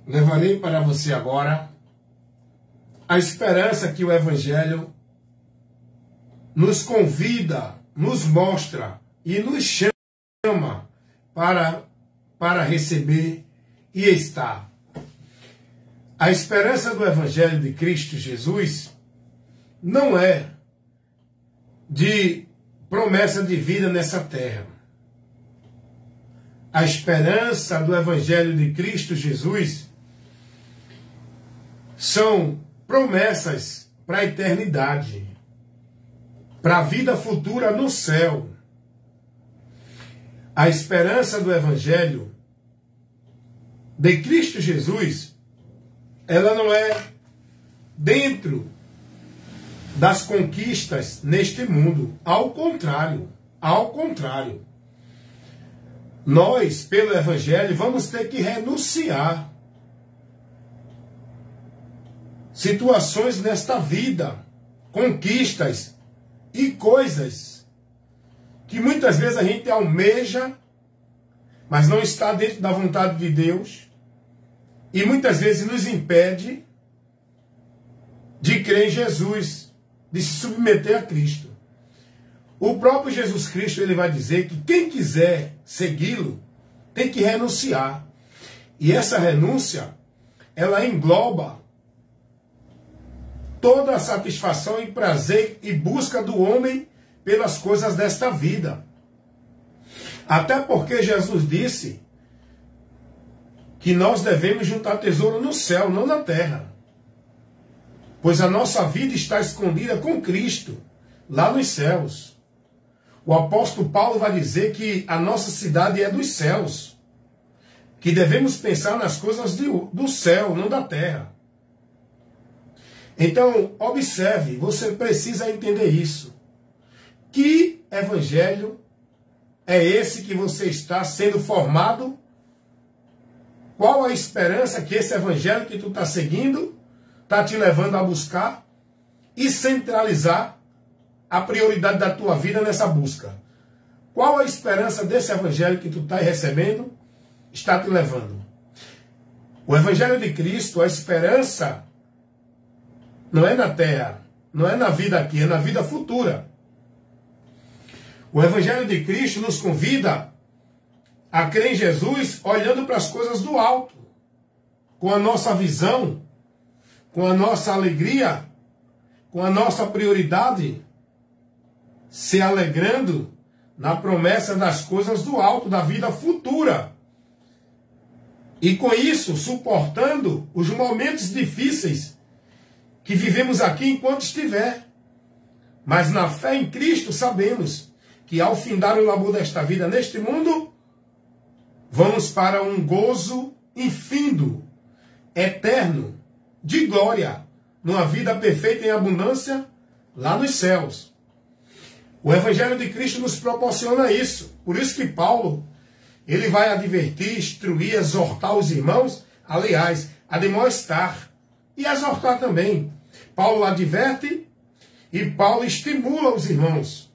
levarei para você agora a esperança que o Evangelho nos convida, nos mostra e nos chama para receber e estar. A esperança do Evangelho de Cristo Jesus não é de promessa de vida nessa terra. A esperança do Evangelho de Cristo Jesus são promessas para a eternidade, para a vida futura no céu. A esperança do Evangelho de Cristo Jesus, ela não é dentro das conquistas neste mundo. Ao contrário. Nós, pelo Evangelho, vamos ter que renunciar situações nesta vida, conquistas e coisas que muitas vezes a gente almeja, mas não está dentro da vontade de Deus, e muitas vezes nos impede de crer em Jesus, de se submeter a Cristo. O próprio Jesus Cristo, ele vai dizer que quem quiser segui-lo tem que renunciar. E essa renúncia, ela engloba toda a satisfação e prazer e busca do homem pelas coisas desta vida. Até porque Jesus disse que nós devemos juntar tesouro no céu, não na terra. Pois a nossa vida está escondida com Cristo, lá nos céus. O apóstolo Paulo vai dizer que a nossa cidade é dos céus. Que devemos pensar nas coisas do céu, não da terra. Então, observe, você precisa entender isso. Que evangelho é esse que você está sendo formado? Qual a esperança que esse evangelho que tu está seguindo está te levando a buscar e centralizar a prioridade da tua vida nessa busca? Qual a esperança desse evangelho que tu está recebendo está te levando? O evangelho de Cristo, a esperança não é na terra, não é na vida aqui, é na vida futura. O evangelho de Cristo nos convida a crer em Jesus olhando para as coisas do alto, com a nossa visão, com a nossa alegria, com a nossa prioridade, se alegrando na promessa das coisas do alto, da vida futura. E com isso, suportando os momentos difíceis que vivemos aqui enquanto estiver. Mas na fé em Cristo sabemos que ao findar o labor desta vida neste mundo, vamos para um gozo infindo, eterno, de glória, numa vida perfeita em abundância, lá nos céus. O Evangelho de Cristo nos proporciona isso. Por isso que Paulo, ele vai advertir, instruir, exortar os irmãos, aliás, admoestar e exortar também. Paulo adverte e Paulo estimula os irmãos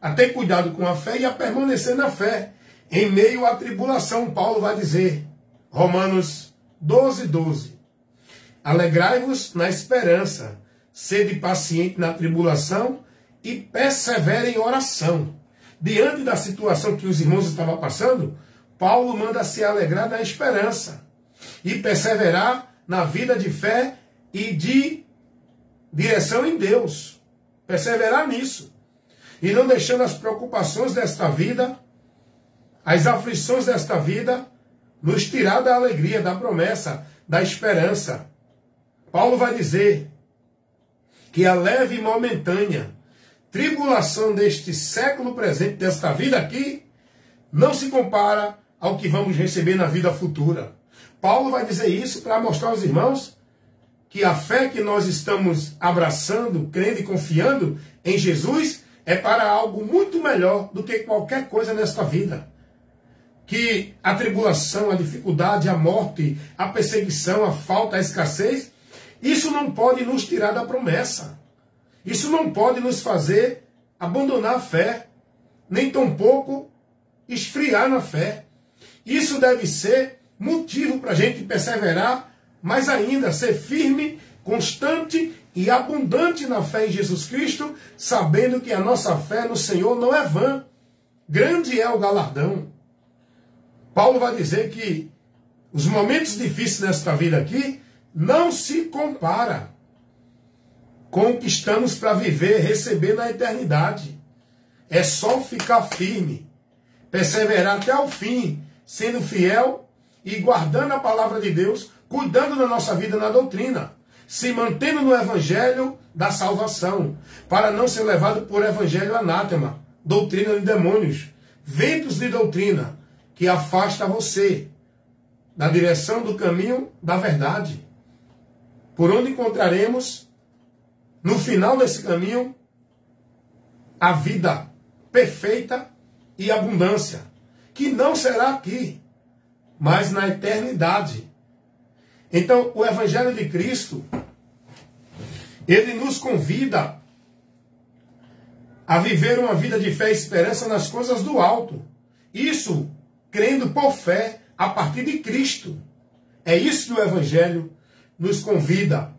a ter cuidado com a fé e a permanecer na fé. Em meio à tribulação, Paulo vai dizer, Romanos 12:12, alegrai-vos na esperança, sede paciente na tribulação e persevere em oração. Diante da situação que os irmãos estavam passando, Paulo manda se alegrar na esperança e perseverar na vida de fé e de direção em Deus. Perseverar nisso. E não deixando as preocupações desta vida, as aflições desta vida, nos tirar da alegria, da promessa, da esperança. Paulo vai dizer que a leve e momentânea tribulação deste século presente, desta vida aqui, não se compara ao que vamos receber na vida futura. Paulo vai dizer isso para mostrar aos irmãos que a fé que nós estamos abraçando, crendo e confiando em Jesus é para algo muito melhor do que qualquer coisa nesta vida. Que a tribulação, a dificuldade, a morte, a perseguição, a falta, a escassez, isso não pode nos tirar da promessa. Isso não pode nos fazer abandonar a fé, nem tampouco esfriar na fé. Isso deve ser motivo para a gente perseverar, mas ainda ser firme, constante e abundante na fé em Jesus Cristo, sabendo que a nossa fé no Senhor não é vã. Grande é o galardão. Paulo vai dizer que os momentos difíceis nesta vida aqui não se compara com o que estamos para viver, receber na eternidade. É só ficar firme, perseverar até o fim, sendo fiel e guardando a palavra de Deus, cuidando da nossa vida na doutrina, se mantendo no evangelho da salvação, para não ser levado por evangelho anátema, doutrina de demônios, ventos de doutrina que afasta você da direção do caminho da verdade, por onde encontraremos no final desse caminho a vida perfeita e abundância, que não será aqui, mas na eternidade. Então, o Evangelho de Cristo, ele nos convida a viver uma vida de fé e esperança nas coisas do alto. Isso, crendo por fé, a partir de Cristo. É isso que o Evangelho nos convida.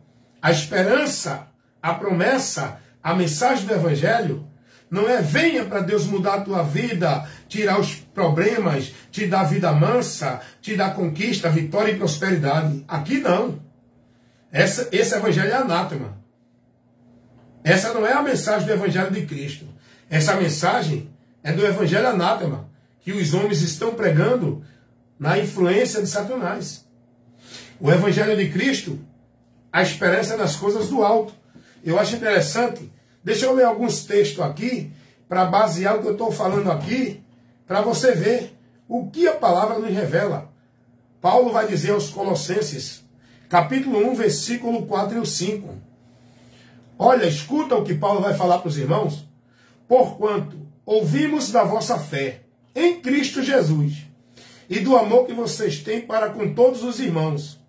A esperança, a promessa, a mensagem do Evangelho não é venha para Deus mudar a tua vida, tirar os problemas, te dar vida mansa, te dar conquista, vitória e prosperidade. Aqui não. Esse Evangelho é anátema. Essa não é a mensagem do Evangelho de Cristo. Essa mensagem é do Evangelho anátema, que os homens estão pregando na influência de Satanás. O Evangelho de Cristo, a esperança nas coisas do alto. Eu acho interessante, deixa eu ler alguns textos aqui, para basear o que eu estou falando aqui, para você ver o que a palavra nos revela. Paulo vai dizer aos Colossenses, capítulo 1, versículo 4 e 5. Olha, escuta o que Paulo vai falar para os irmãos. Porquanto ouvimos da vossa fé em Cristo Jesus e do amor que vocês têm para com todos os irmãos,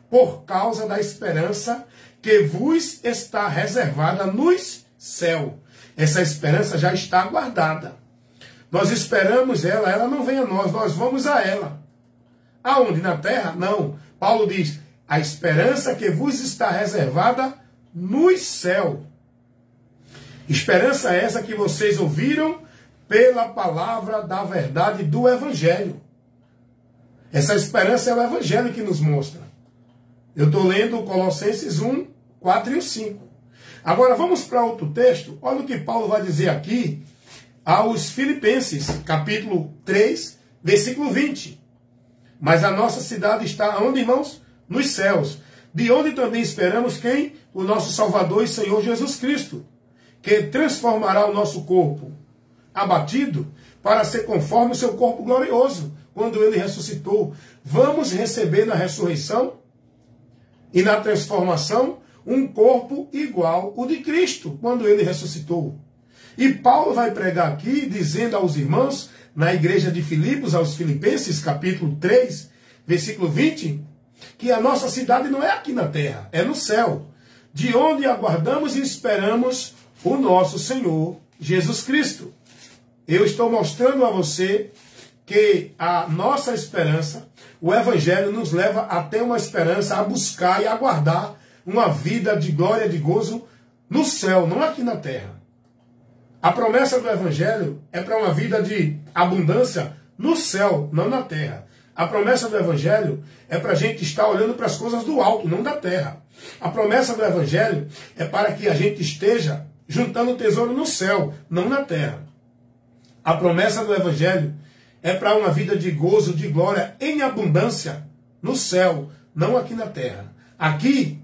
por causa da esperança que vos está reservada nos céus. Essa esperança já está guardada. Nós esperamos ela, ela não vem a nós, nós vamos a ela. Aonde? Na terra? Não. Paulo diz, a esperança que vos está reservada nos céus. Esperança essa que vocês ouviram pela palavra da verdade do Evangelho. Essa esperança é o Evangelho que nos mostra. Eu estou lendo Colossenses 1, 4 e 5. Agora vamos para outro texto. Olha o que Paulo vai dizer aqui aos Filipenses, capítulo 3, versículo 20. Mas a nossa cidade está onde, irmãos? Nos céus. De onde também esperamos quem? O nosso Salvador e Senhor Jesus Cristo, que transformará o nosso corpo abatido para ser conforme o seu corpo glorioso, quando ele ressuscitou. Vamos receber na ressurreição e na transformação um corpo igual ao de Cristo, quando ele ressuscitou. E Paulo vai pregar aqui, dizendo aos irmãos, na igreja de Filipos, aos Filipenses, capítulo 3, versículo 20, que a nossa cidade não é aqui na terra, é no céu, de onde aguardamos e esperamos o nosso Senhor Jesus Cristo. Eu estou mostrando a você que a nossa esperança, o Evangelho nos leva a ter uma esperança, a buscar e aguardar uma vida de glória, de gozo no céu, não aqui na terra. A promessa do Evangelho é para uma vida de abundância no céu, não na terra. A promessa do Evangelho é para a gente estar olhando para as coisas do alto, não da terra. A promessa do Evangelho é para que a gente esteja juntando tesouro no céu, não na terra. A promessa do Evangelho é para uma vida de gozo, de glória em abundância no céu, não aqui na terra. Aqui,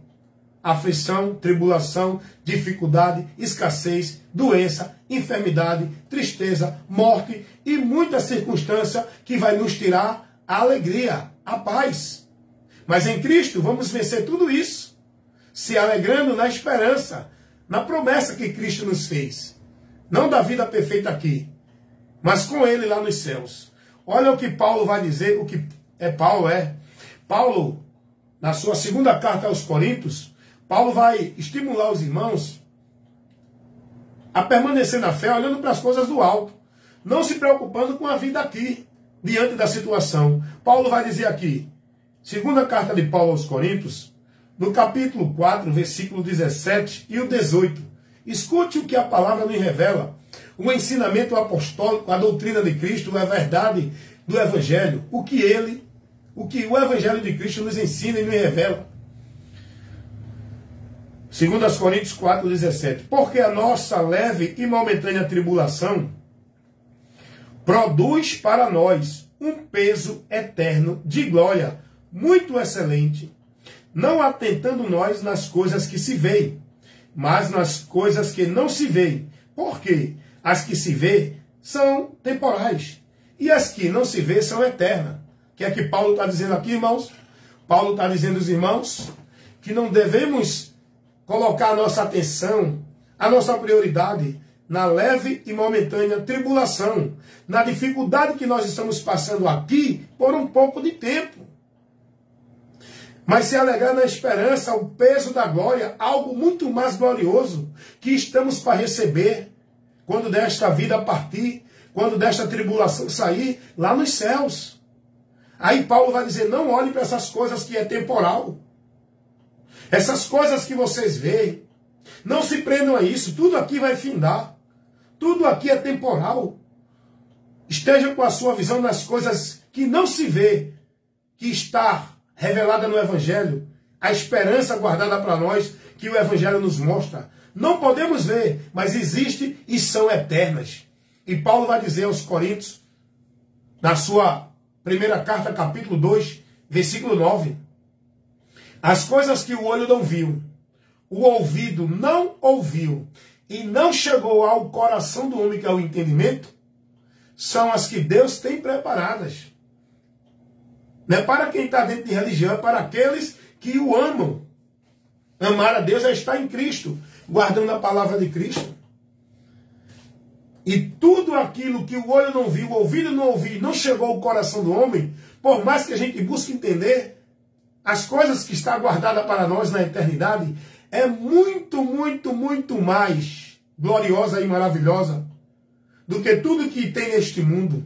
aflição, tribulação, dificuldade, escassez, doença, enfermidade, tristeza, morte e muita circunstância que vai nos tirar a alegria, a paz. Mas em Cristo vamos vencer tudo isso, se alegrando na esperança, na promessa que Cristo nos fez. Não da vida perfeita aqui, mas com Ele lá nos céus. Olha o que Paulo vai dizer, o que Paulo, na sua segunda carta aos Coríntios, Paulo vai estimular os irmãos a permanecer na fé, olhando para as coisas do alto, não se preocupando com a vida aqui, diante da situação. Paulo vai dizer aqui, Segunda carta de Paulo aos Coríntios, no capítulo 4, versículo 17 e o 18. Escute o que a palavra nos revela. O ensinamento apostólico, a doutrina de Cristo, a verdade do Evangelho. O que o Evangelho de Cristo nos ensina e nos revela. 2 Coríntios 4, 17. Porque a nossa leve e momentânea tribulação produz para nós um peso eterno de glória muito excelente, não atentando nós nas coisas que se veem, mas nas coisas que não se veem. Porque as que se veem são temporais e as que não se veem são eternas. O que é que Paulo está dizendo aqui, irmãos? Paulo está dizendo aos irmãos que não devemos colocar a nossa atenção, a nossa prioridade na leve e momentânea tribulação, na dificuldade que nós estamos passando aqui por um pouco de tempo. Mas se alegrar na esperança, o peso da glória, algo muito mais glorioso que estamos para receber quando desta vida partir, quando desta tribulação sair, lá nos céus. Aí Paulo vai dizer, não olhe para essas coisas que é temporal. Essas coisas que vocês veem, não se prendam a isso, tudo aqui vai findar. Tudo aqui é temporal. Esteja com a sua visão nas coisas que não se vê, que está revelada no Evangelho, a esperança guardada para nós, que o Evangelho nos mostra. Não podemos ver, mas existe e são eternas. E Paulo vai dizer aos Coríntios, na sua primeira carta, capítulo 2, versículo 9, as coisas que o olho não viu, o ouvido não ouviu, e não chegou ao coração do homem, que é o entendimento, são as que Deus tem preparadas. Não é para quem está dentro de religião, é para aqueles que o amam. Amar a Deus é estar em Cristo, guardando a palavra de Cristo. E tudo aquilo que o olho não viu, o ouvido não ouviu, não chegou ao coração do homem, por mais que a gente busque entender as coisas que estão guardadas para nós na eternidade, é muito, muito, muito mais gloriosa e maravilhosa do que tudo que tem neste mundo,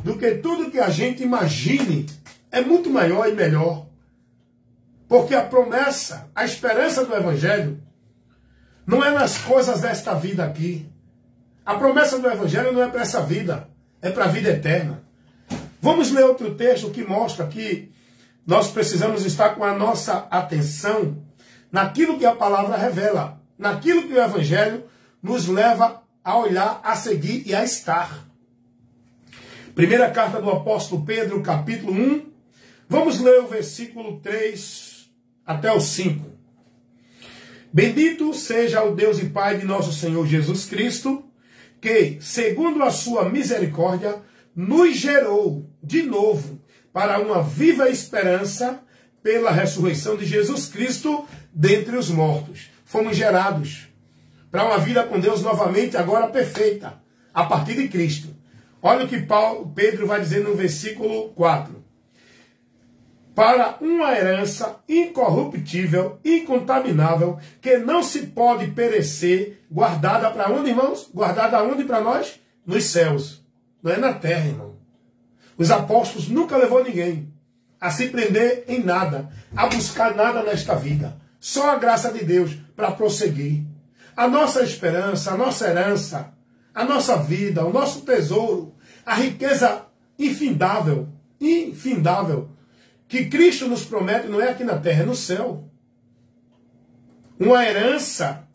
do que tudo que a gente imagine. É muito maior e melhor. Porque a promessa, a esperança do Evangelho, não é nas coisas desta vida aqui. A promessa do Evangelho não é para essa vida, é para a vida eterna. Vamos ler outro texto que mostra que nós precisamos estar com a nossa atenção naquilo que a palavra revela, naquilo que o Evangelho nos leva a olhar, a seguir e a estar. Primeira carta do apóstolo Pedro, capítulo 1. Vamos ler o versículo 3 até o 5. Bendito seja o Deus e Pai de nosso Senhor Jesus Cristo, que, segundo a sua misericórdia, nos gerou de novo para uma viva esperança pela ressurreição de Jesus Cristo dentre os mortos. Fomos gerados para uma vida com Deus novamente, agora perfeita, a partir de Cristo. Olha o que Pedro vai dizer no versículo 4. Para uma herança incorruptível, incontaminável, que não se pode perecer, guardada para onde, irmãos? Guardada onde para nós? Nos céus. Não é na terra, irmão. Os apóstolos nunca levou ninguém a se prender em nada, a buscar nada nesta vida. Só a graça de Deus para prosseguir. A nossa esperança, a nossa herança, a nossa vida, o nosso tesouro, a riqueza infindável, que Cristo nos promete, não é aqui na terra, é no céu. Uma herança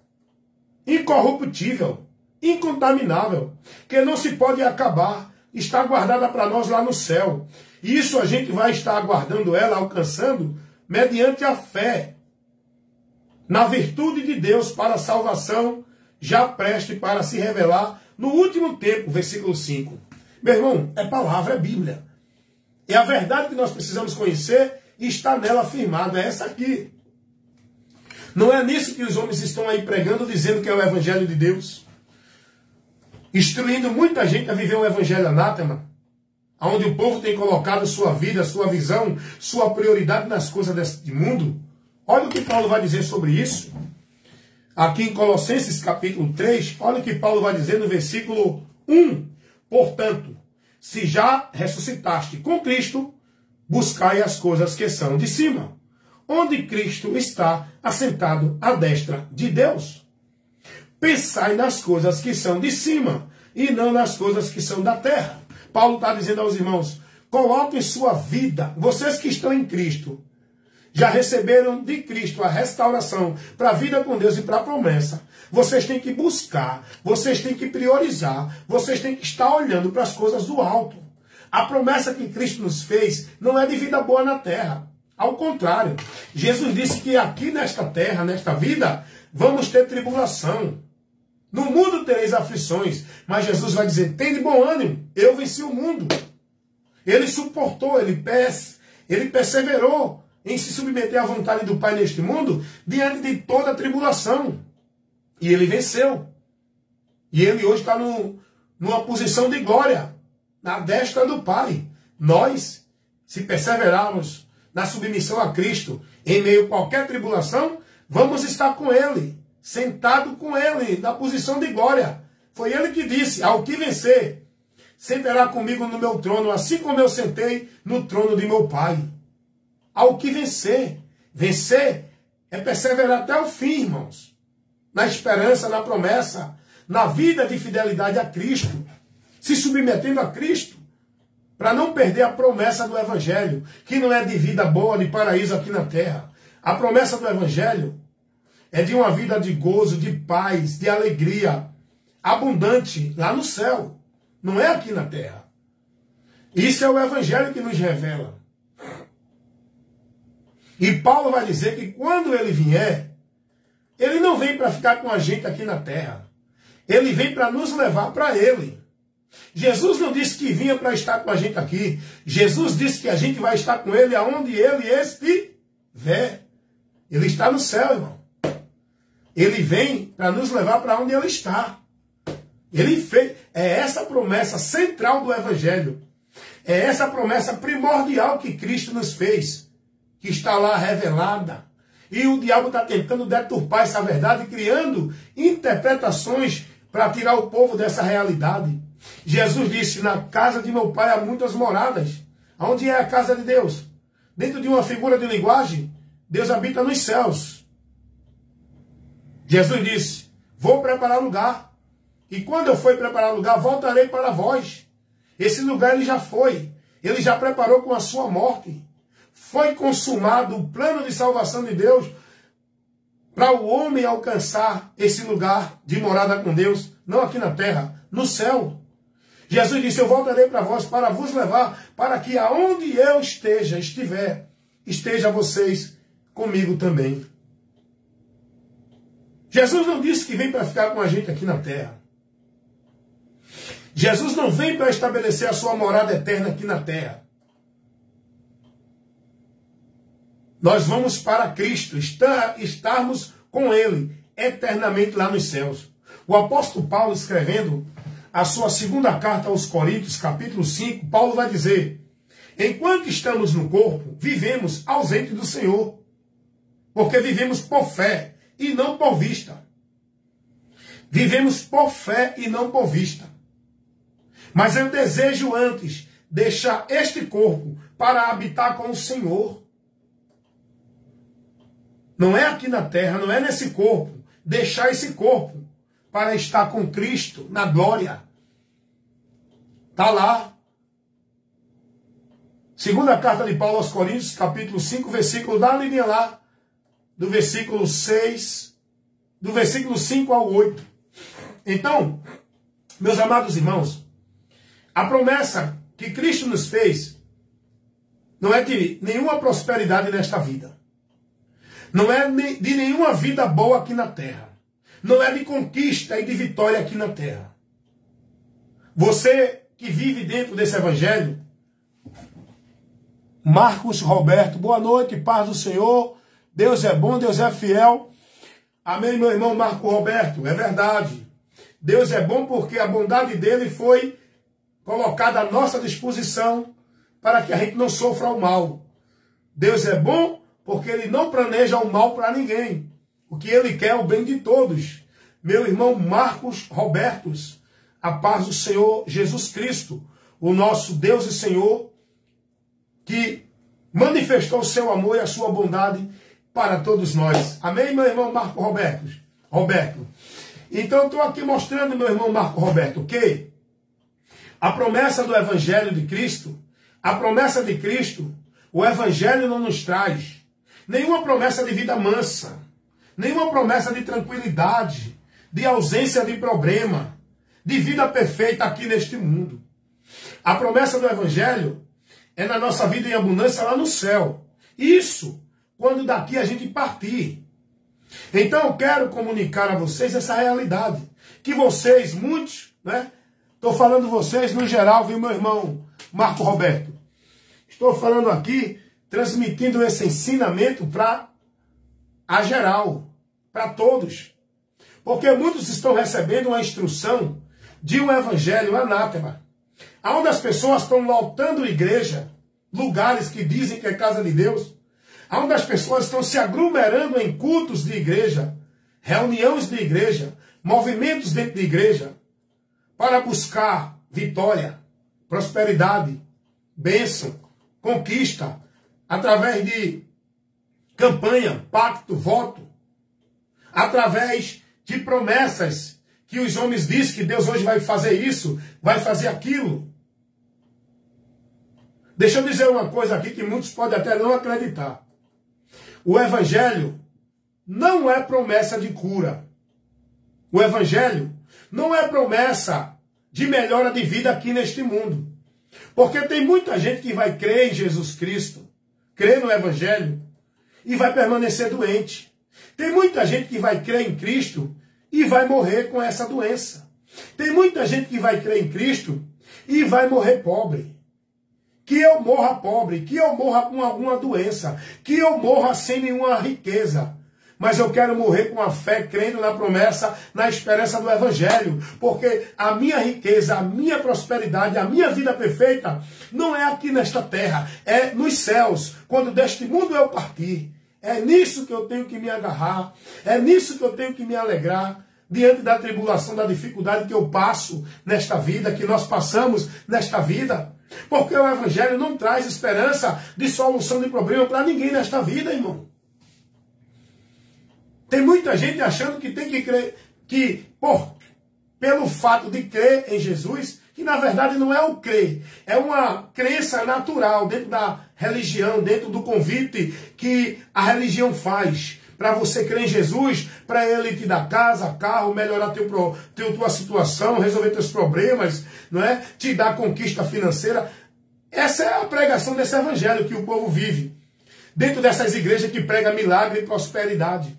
incorruptível, incontaminável, que não se pode acabar, está guardada para nós lá no céu. E isso a gente vai estar aguardando ela, alcançando, mediante a fé, na virtude de Deus para a salvação, já preste para se revelar no último tempo, versículo 5. Meu irmão, é palavra, é Bíblia. É a verdade que nós precisamos conhecer e está nela afirmada. É essa aqui. Não é nisso que os homens estão aí pregando, dizendo que é o Evangelho de Deus. Instruindo muita gente a viver um Evangelho anátema, onde o povo tem colocado sua vida, sua visão, sua prioridade nas coisas deste mundo. Olha o que Paulo vai dizer sobre isso. Aqui em Colossenses capítulo 3, olha o que Paulo vai dizer no versículo 1. Portanto, se já ressuscitaste com Cristo, buscai as coisas que são de cima, onde Cristo está assentado à destra de Deus. Pensai nas coisas que são de cima, e não nas coisas que são da terra. Paulo está dizendo aos irmãos, coloquem sua vida, vocês que estão em Cristo, já receberam de Cristo a restauração para a vida com Deus e para a promessa. Vocês têm que buscar, vocês têm que priorizar, vocês têm que estar olhando para as coisas do alto. A promessa que Cristo nos fez não é de vida boa na terra. Ao contrário, Jesus disse que aqui nesta terra, nesta vida, vamos ter tribulação. No mundo tereis aflições, mas Jesus vai dizer, tem de bom ânimo, eu venci o mundo. Ele suportou, ele perseverou em se submeter à vontade do Pai neste mundo, diante de toda a tribulação. E ele venceu. E ele hoje está numa posição de glória, na destra do Pai. Nós, se perseverarmos na submissão a Cristo, em meio a qualquer tribulação, vamos estar com ele, sentado com ele, na posição de glória. Foi ele que disse, ao que vencer, sentará comigo no meu trono, assim como eu sentei no trono de meu Pai. Ao que vencer. Vencer é perseverar até o fim, irmãos. Na esperança, na promessa, na vida de fidelidade a Cristo. Se submetendo a Cristo. Para não perder a promessa do Evangelho, que não é de vida boa, de paraíso aqui na terra. A promessa do Evangelho é de uma vida de gozo, de paz, de alegria, abundante lá no céu. Não é aqui na terra. Isso é o Evangelho que nos revela. E Paulo vai dizer que quando ele vier, ele não vem para ficar com a gente aqui na terra. Ele vem para nos levar para ele. Jesus não disse que vinha para estar com a gente aqui. Jesus disse que a gente vai estar com ele aonde ele estiver. Ele está no céu, irmão. Ele vem para nos levar para onde ele está. Ele fez. É essa promessa central do Evangelho. É essa promessa primordial que Cristo nos fez. Que está lá revelada. E o diabo está tentando deturpar essa verdade, criando interpretações para tirar o povo dessa realidade. Jesus disse, na casa de meu pai há muitas moradas. Onde é a casa de Deus? Dentro de uma figura de linguagem, Deus habita nos céus. Jesus disse, vou preparar lugar. E quando eu for preparar lugar, voltarei para vós. Esse lugar ele já foi. Ele já preparou com a sua morte. Foi consumado o plano de salvação de Deus para o homem alcançar esse lugar de morada com Deus, não aqui na terra, no céu. Jesus disse, eu voltarei para vós para vos levar, para que aonde eu estiver, esteja vocês comigo também. Jesus não disse que vem para ficar com a gente aqui na terra. Jesus não vem para estabelecer a sua morada eterna aqui na terra. Nós vamos para Cristo, estarmos com Ele eternamente lá nos céus. O apóstolo Paulo, escrevendo a sua segunda carta aos Coríntios, capítulo 5, Paulo vai dizer, enquanto estamos no corpo, vivemos ausente do Senhor, porque vivemos por fé e não por vista. Vivemos por fé e não por vista. Mas eu desejo antes deixar este corpo para habitar com o Senhor. Não é aqui na terra, não é nesse corpo. Deixar esse corpo para estar com Cristo na glória. Está lá. Segunda carta de Paulo aos Coríntios, capítulo 5, versículo, dá uma linha lá, do versículo 6, do versículo 5 ao 8. Então, meus amados irmãos, a promessa que Cristo nos fez não é de nenhuma prosperidade nesta vida. Não é de nenhuma vida boa aqui na terra. Não é de conquista e de vitória aqui na terra. Você que vive dentro desse evangelho, Marcos Roberto, boa noite, paz do Senhor. Deus é bom, Deus é fiel. Amém, meu irmão Marco Roberto, é verdade. Deus é bom porque a bondade dele foi colocada à nossa disposição para que a gente não sofra o mal. Deus é bom porque ele não planeja o mal para ninguém. O que ele quer é o bem de todos. Meu irmão Marcos Robertos, a paz do Senhor Jesus Cristo, o nosso Deus e Senhor, que manifestou o seu amor e a sua bondade para todos nós. Amém, meu irmão Marco Roberto? Então, eu estou aqui mostrando, meu irmão Marco Roberto, que a promessa do Evangelho de Cristo, a promessa de Cristo, o Evangelho não nos traz nenhuma promessa de vida mansa, nenhuma promessa de tranquilidade, de ausência de problema, de vida perfeita aqui neste mundo. A promessa do Evangelho é na nossa vida em abundância lá no céu. Isso, quando daqui a gente partir. Então eu quero comunicar a vocês essa realidade. Que vocês, muitos, né? Estou falando vocês no geral, viu, meu irmão Marco Roberto? Estou falando aqui, transmitindo esse ensinamento para a geral, para todos. Porque muitos estão recebendo uma instrução de um evangelho anátema, onde as pessoas estão lotando igreja, lugares que dizem que é casa de Deus, onde as pessoas estão se aglomerando em cultos de igreja, reuniões de igreja, movimentos dentro de igreja, para buscar vitória, prosperidade, bênção, conquista, através de campanha, pacto, voto, através de promessas que os homens dizem que Deus hoje vai fazer isso, vai fazer aquilo. Deixa eu dizer uma coisa aqui que muitos podem até não acreditar. O Evangelho não é promessa de cura. O Evangelho não é promessa de melhora de vida aqui neste mundo. Porque tem muita gente que vai crer em Jesus Cristo, crer no Evangelho, e vai permanecer doente. Tem muita gente que vai crer em Cristo e vai morrer com essa doença. Tem muita gente que vai crer em Cristo e vai morrer pobre. Que eu morra pobre, que eu morra com alguma doença, que eu morra sem nenhuma riqueza. Mas eu quero morrer com a fé, crendo na promessa, na esperança do Evangelho. Porque a minha riqueza, a minha prosperidade, a minha vida perfeita, não é aqui nesta terra, é nos céus, quando deste mundo eu partir. É nisso que eu tenho que me agarrar, é nisso que eu tenho que me alegrar, diante da tribulação, da dificuldade que eu passo nesta vida, que nós passamos nesta vida. Porque o Evangelho não traz esperança de solução de problema para ninguém nesta vida, irmão. Tem muita gente achando que tem que crer, que pelo fato de crer em Jesus, que na verdade não é o crer, é uma crença natural dentro da religião, dentro do convite que a religião faz. Para você crer em Jesus, para Ele te dar casa, carro, melhorar tua situação, resolver teus problemas, não é? Te dar conquista financeira. Essa é a pregação desse Evangelho que o povo vive. Dentro dessas igrejas que pregam milagre e prosperidade.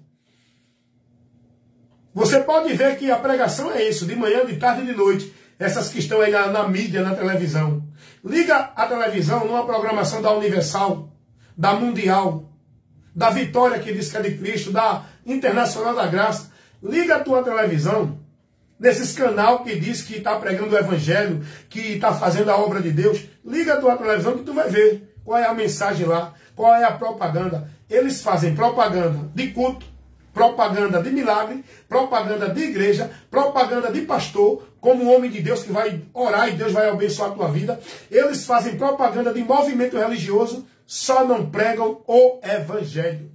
Você pode ver que a pregação é isso, de manhã, de tarde e de noite. Essas que estão aí na mídia, na televisão. Liga a televisão numa programação da Universal, da Mundial, da Vitória, que diz que é de Cristo, da Internacional da Graça. Liga a tua televisão nesses canal que diz que está pregando o Evangelho, que está fazendo a obra de Deus. Liga a tua televisão que tu vai ver qual é a mensagem lá, qual é a propaganda. Eles fazem propaganda de culto, propaganda de milagre, propaganda de igreja, propaganda de pastor, como um homem de Deus que vai orar e Deus vai abençoar a tua vida. Eles fazem propaganda de movimento religioso, só não pregam o Evangelho.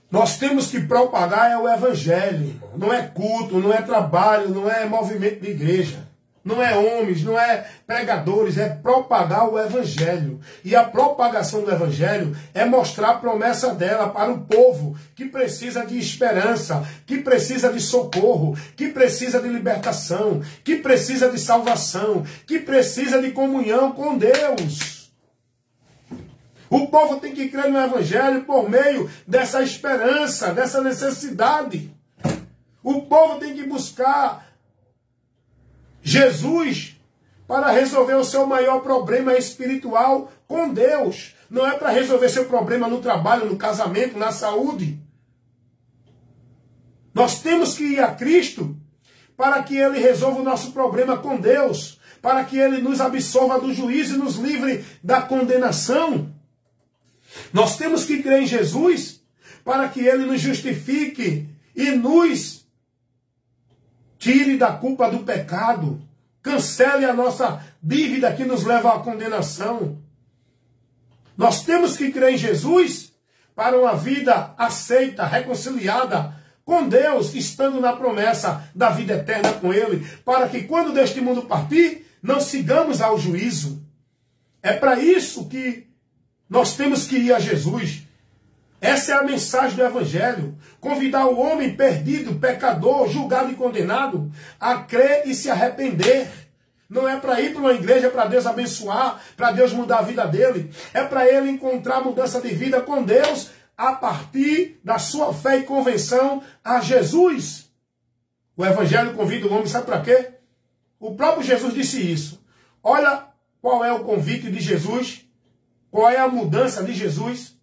Nós temos que propagar o Evangelho, irmão. Não é culto, não é trabalho, não é movimento de igreja. Não é homens, não é pregadores, é propagar o Evangelho. E a propagação do Evangelho é mostrar a promessa dela para o povo que precisa de esperança, que precisa de socorro, que precisa de libertação, que precisa de salvação, que precisa de comunhão com Deus. O povo tem que crer no Evangelho por meio dessa esperança, dessa necessidade. O povo tem que buscar Jesus para resolver o seu maior problema espiritual com Deus. Não é para resolver seu problema no trabalho, no casamento, na saúde. Nós temos que ir a Cristo para que Ele resolva o nosso problema com Deus, para que Ele nos absolva do juízo e nos livre da condenação. Nós temos que crer em Jesus para que Ele nos justifique e nos tire da culpa do pecado, cancele a nossa dívida que nos leva à condenação. Nós temos que crer em Jesus para uma vida aceita, reconciliada com Deus, estando na promessa da vida eterna com Ele, para que quando deste mundo partir, não sigamos ao juízo. É para isso que nós temos que ir a Jesus. Essa é a mensagem do Evangelho. Convidar o homem perdido, pecador, julgado e condenado a crer e se arrepender. Não é para ir para uma igreja para Deus abençoar, para Deus mudar a vida dele. É para ele encontrar mudança de vida com Deus a partir da sua fé e convenção a Jesus. O Evangelho convida o homem, sabe para quê? O próprio Jesus disse isso. Olha qual é o convite de Jesus, qual é a mudança de Jesus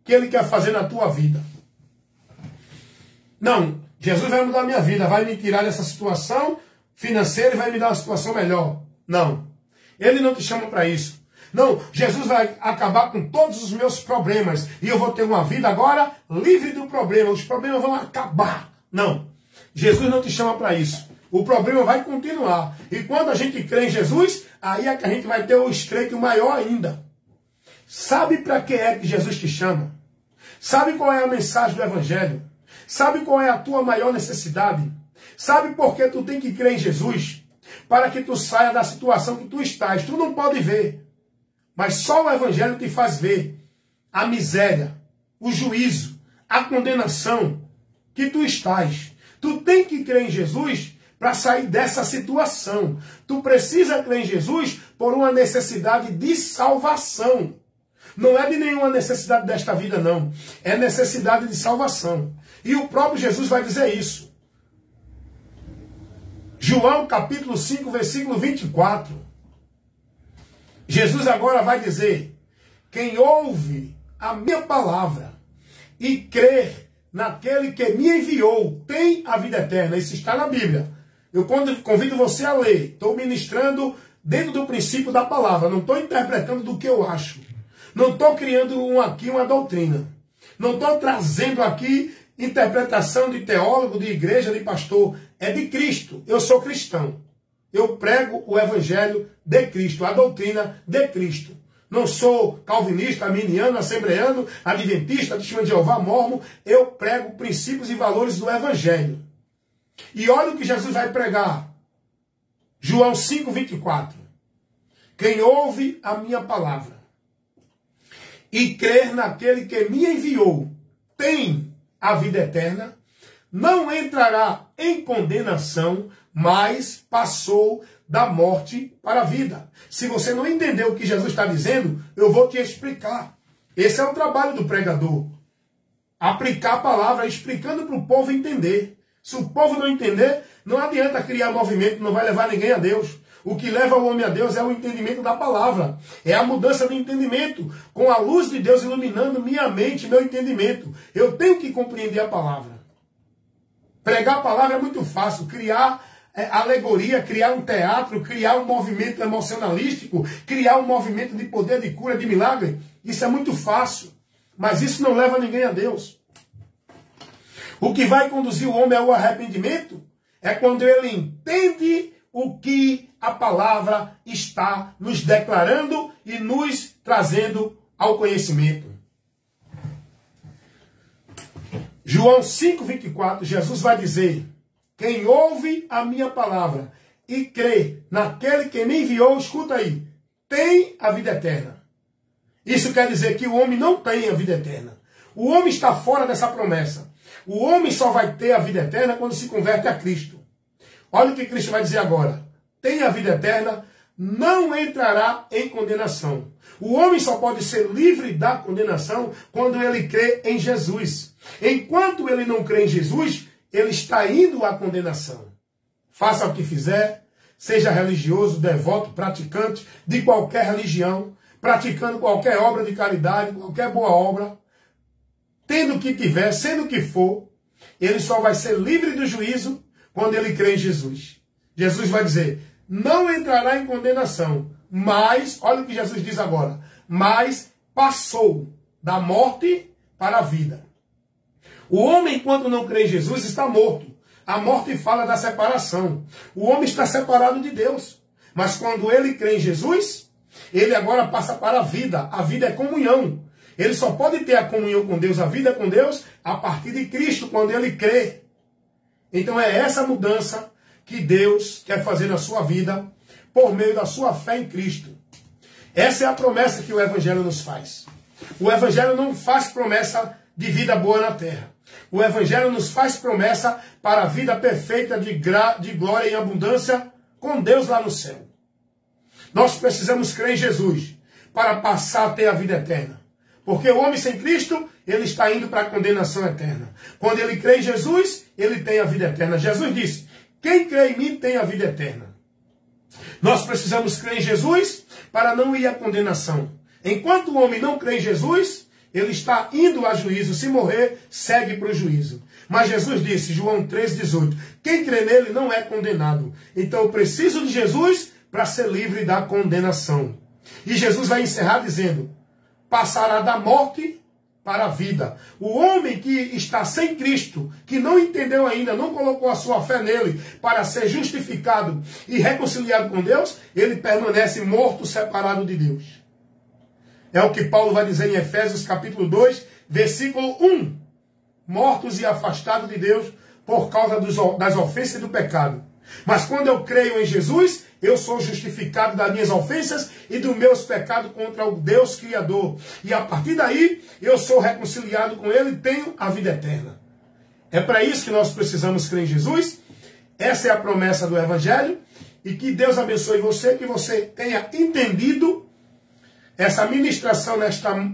que ele quer fazer na tua vida. Não, Jesus vai mudar a minha vida, vai me tirar dessa situação financeira e vai me dar uma situação melhor. Não, ele não te chama para isso. Não, Jesus vai acabar com todos os meus problemas e eu vou ter uma vida agora livre do problema. Os problemas vão acabar. Não, Jesus não te chama para isso. O problema vai continuar. E quando a gente crê em Jesus, aí é que a gente vai ter o estreito maior ainda. Sabe para que é que Jesus te chama? Sabe qual é a mensagem do Evangelho? Sabe qual é a tua maior necessidade? Sabe por que tu tem que crer em Jesus? Para que tu saia da situação que tu estás. Tu não pode ver. Mas só o Evangelho te faz ver a miséria, o juízo, a condenação que tu estás. Tu tem que crer em Jesus para sair dessa situação. Tu precisa crer em Jesus por uma necessidade de salvação. Não é de nenhuma necessidade desta vida, não. É necessidade de salvação. E o próprio Jesus vai dizer isso. João capítulo 5, versículo 24. Jesus agora vai dizer: quem ouve a minha palavra e crer naquele que me enviou tem a vida eterna. Isso está na Bíblia. Eu convido você a ler. Estou ministrando dentro do princípio da palavra. Não estou interpretando do que eu acho. Não estou criando aqui uma doutrina. Não estou trazendo aqui interpretação de teólogo, de igreja, de pastor. É de Cristo. Eu sou cristão. Eu prego o Evangelho de Cristo, a doutrina de Cristo. Não sou calvinista, arminiano, assembleano, adventista, testemunho de Jeová, mormon. Eu prego princípios e valores do Evangelho. E olha o que Jesus vai pregar. João 5, 24. Quem ouve a minha palavra e crer naquele que me enviou tem a vida eterna, não entrará em condenação, mas passou da morte para a vida. Se você não entendeu o que Jesus está dizendo, eu vou te explicar. Esse é o trabalho do pregador. Aplicar a palavra, explicando para o povo entender. Se o povo não entender, não adianta criar movimento, não vai levar ninguém a Deus. O que leva o homem a Deus é o entendimento da palavra. É a mudança de entendimento, com a luz de Deus iluminando minha mente, meu entendimento. Eu tenho que compreender a palavra. Pregar a palavra é muito fácil. Criar alegoria, criar um teatro, criar um movimento emocionalístico, criar um movimento de poder, de cura, de milagre. Isso é muito fácil. Mas isso não leva ninguém a Deus. O que vai conduzir o homem ao arrependimento é quando ele entende o que a palavra está nos declarando e nos trazendo ao conhecimento. João 5, 24, Jesus vai dizer: quem ouve a minha palavra e crê naquele que me enviou, escuta aí, tem a vida eterna. Isso quer dizer que o homem não tem a vida eterna. O homem está fora dessa promessa. O homem só vai ter a vida eterna quando se converte a Cristo. Olha o que Cristo vai dizer agora. Tem a vida eterna, não entrará em condenação. O homem só pode ser livre da condenação quando ele crê em Jesus. Enquanto ele não crê em Jesus, ele está indo à condenação. Faça o que fizer, seja religioso, devoto, praticante de qualquer religião, praticando qualquer obra de caridade, qualquer boa obra, tendo o que tiver, sendo o que for, ele só vai ser livre do juízo quando ele crê em Jesus. Jesus vai dizer: não entrará em condenação, mas, olha o que Jesus diz agora, mas passou da morte para a vida. O homem, quando não crê em Jesus, está morto. A morte fala da separação. O homem está separado de Deus. Mas quando ele crê em Jesus, ele agora passa para a vida. A vida é comunhão. Ele só pode ter a comunhão com Deus, a vida com Deus, a partir de Cristo, quando ele crê. Então é essa mudança que Deus quer fazer na sua vida, por meio da sua fé em Cristo. Essa é a promessa que o Evangelho nos faz. O Evangelho não faz promessa de vida boa na terra. O Evangelho nos faz promessa para a vida perfeita de glória e abundância com Deus lá no céu. Nós precisamos crer em Jesus para passar a ter a vida eterna. Porque o homem sem Cristo, ele está indo para a condenação eterna. Quando ele crê em Jesus, ele tem a vida eterna. Jesus disse, quem crê em mim tem a vida eterna. Nós precisamos crer em Jesus para não ir à condenação. Enquanto o homem não crê em Jesus, ele está indo a juízo. Se morrer, segue para o juízo. Mas Jesus disse, João 3,18, quem crê nele não é condenado. Então eu preciso de Jesus para ser livre da condenação. E Jesus vai encerrar dizendo, passará da morte para a vida. O homem que está sem Cristo, que não entendeu ainda, não colocou a sua fé nele para ser justificado e reconciliado com Deus, ele permanece morto, separado de Deus. É o que Paulo vai dizer em Efésios capítulo 2, versículo 1. Mortos e afastados de Deus por causa das ofensas e do pecado. Mas quando eu creio em Jesus, eu sou justificado das minhas ofensas e dos meus pecados contra o Deus Criador. E a partir daí, eu sou reconciliado com Ele e tenho a vida eterna. É para isso que nós precisamos crer em Jesus. Essa é a promessa do Evangelho. E que Deus abençoe você, que você tenha entendido essa ministração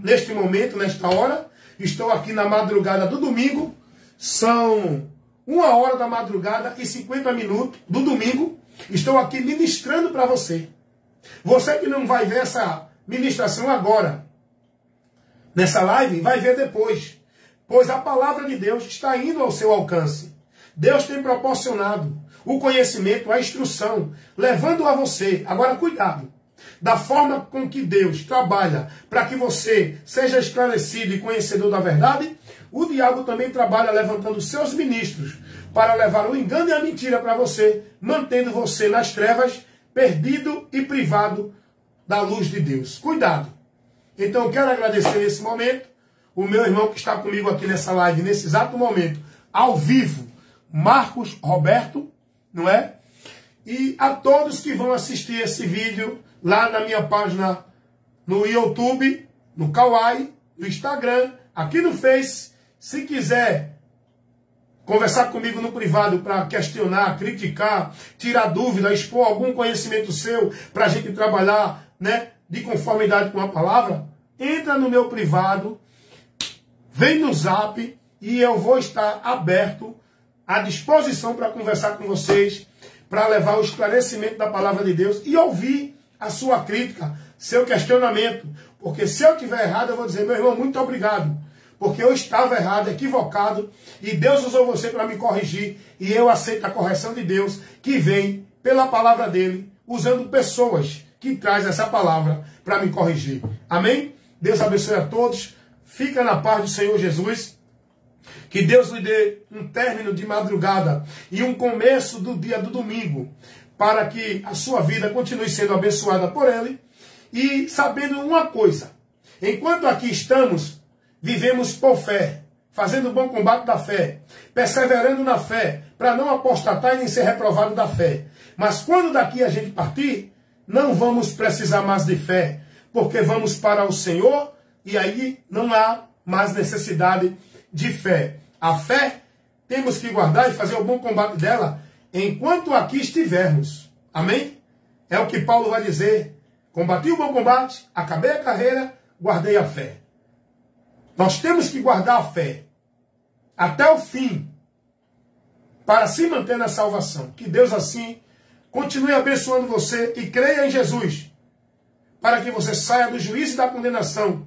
neste momento, nesta hora. Estou aqui na madrugada do domingo. São 1h da madrugada e 50 minutos do domingo. Estou aqui ministrando para você. Você que não vai ver essa ministração agora, nessa live, vai ver depois. Pois a palavra de Deus está indo ao seu alcance. Deus tem proporcionado o conhecimento, a instrução, levando a você. Agora, cuidado. Da forma com que Deus trabalha para que você seja esclarecido e conhecedor da verdade, o diabo também trabalha levantando seus ministros para levar o engano e a mentira para você, mantendo você nas trevas, perdido e privado da luz de Deus. Cuidado. Então eu quero agradecer nesse momento o meu irmão que está comigo aqui nessa live, nesse exato momento, ao vivo, Marcos Roberto, não é? E a todos que vão assistir esse vídeo lá na minha página no YouTube, no Kawaii, no Instagram, aqui no Face. Se quiser conversar comigo no privado para questionar, criticar, tirar dúvida, expor algum conhecimento seu para a gente trabalhar, né, de conformidade com a palavra, entra no meu privado, vem no Zap e eu vou estar aberto, à disposição para conversar com vocês, para levar o esclarecimento da palavra de Deus e ouvir a sua crítica, seu questionamento. Porque se eu estiver errado, eu vou dizer, meu irmão, muito obrigado. Porque eu estava errado, equivocado, e Deus usou você para me corrigir, e eu aceito a correção de Deus, que vem pela palavra dele, usando pessoas que trazem essa palavra para me corrigir. Amém? Deus abençoe a todos. Fica na paz do Senhor Jesus. Que Deus lhe dê um término de madrugada e um começo do dia do domingo, para que a sua vida continue sendo abençoada por Ele. E sabendo uma coisa, enquanto aqui estamos, vivemos por fé, fazendo o bom combate da fé, perseverando na fé, para não apostatar e nem ser reprovado da fé. Mas quando daqui a gente partir, não vamos precisar mais de fé, porque vamos para o Senhor e aí não há mais necessidade de fé. A fé temos que guardar e fazer o bom combate dela enquanto aqui estivermos. Amém? É o que Paulo vai dizer. Combati o bom combate, acabei a carreira, guardei a fé. Nós temos que guardar a fé até o fim para se manter na salvação. Que Deus assim continue abençoando você e creia em Jesus para que você saia do juízo e da condenação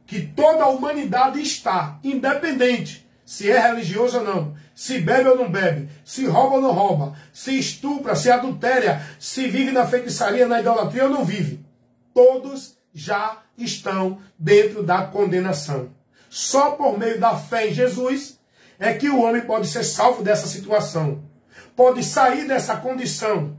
que toda a humanidade está, independente se é religioso ou não, se bebe ou não bebe, se rouba ou não rouba, se estupra, se adultéria, se vive na feitiçaria, na idolatria ou não vive. Todos já estão dentro da condenação. Só por meio da fé em Jesus é que o homem pode ser salvo dessa situação. Pode sair dessa condição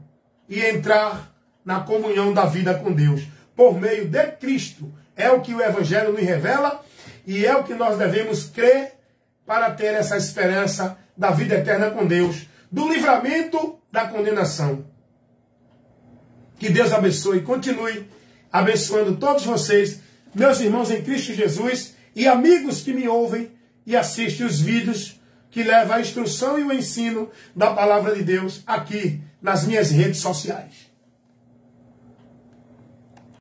e entrar na comunhão da vida com Deus, por meio de Cristo. É o que o Evangelho nos revela e é o que nós devemos crer para ter essa esperança da vida eterna com Deus, do livramento da condenação. Que Deus abençoe e continue abençoando todos vocês, meus irmãos em Cristo Jesus e amigos que me ouvem e assistem os vídeos que levam a instrução e o ensino da palavra de Deus aqui nas minhas redes sociais.